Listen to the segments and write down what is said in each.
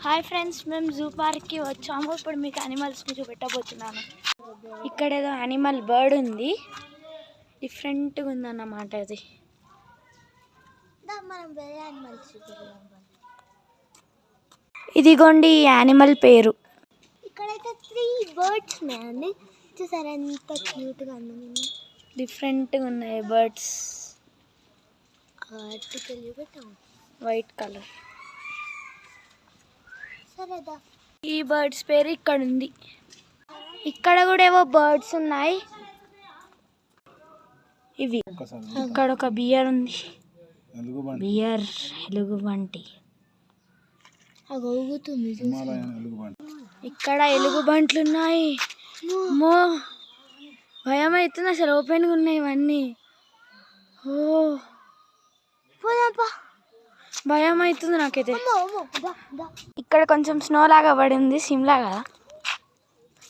Hi friends, మేము zoo పార్క్కి వచ్చాము. ఇప్పుడు మీకు యానిమల్స్ని చూపెట్టబోతున్నాను. ఇక్కడ ఏదో యానిమల్ బర్డ్ ఉంది, డిఫరెంట్గా ఉందన్నమాట. అది ఇదిగోండి ఈ యానిమల్ పేరు. ఇక్కడైతే 3 బర్డ్స్ ఉన్నాయండి. చూసారా ఎంత క్యూట్గా ఉంది. డిఫరెంట్గా ఉన్నాయి బర్డ్స్. White colour. ఈ బర్డ్స్ పేరు ఇక్కడ ఉంది. ఇక్కడ కూడా ఏవో బర్డ్స్ ఉన్నాయి. ఇవి ఇక్కడ ఒక బియర్ ఉంది. బియర్ ఎలుగుబంటి. ఇక్కడ ఎలుగుబంట్లు ఉన్నాయి. మో భయం అవుతుంది అసలు. ఓపెన్గా ఉన్నాయి ఇవన్నీ. ఓ భయం అవుతుంది నాకైతే. ఇక్కడ కొంచెం స్నో లాగా పడింది, సిమ్లా కదా.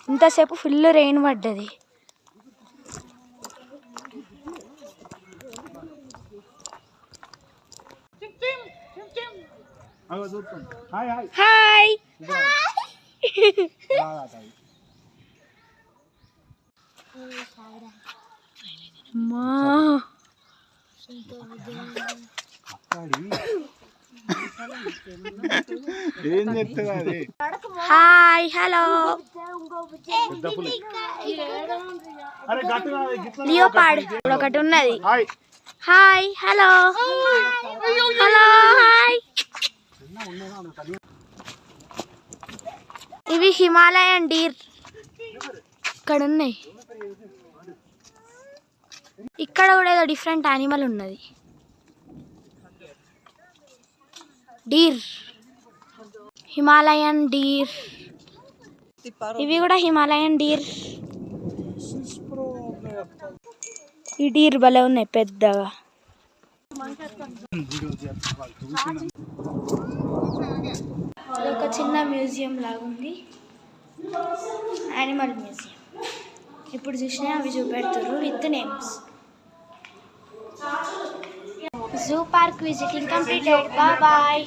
ఇంతసేపు ఫుల్ రెయిన్ పడ్డది. Hi hi hello. లియోపార్డ్ ఒకటి ఉన్నది. Hi hello hello hi. ఇవి హిమాలయన్ డీర్ ఇక్కడ ఉన్నాయి. ఇక్కడ కూడా ఏదో డిఫరెంట్ యానిమల్ ఉన్నది. Deer, Himalayan deer. ఇవి కూడా హిమాలయన్ డీర్. ఈ డీర్ భలే ఉన్నాయి పెద్దగా. ఒక చిన్న మ్యూజియం లాగా ఉంది, యానిమల్ మ్యూజియం. ఇప్పుడు చూసినా అవి చూపెడతారు with names. Zoo park visiting completed. Bye bye.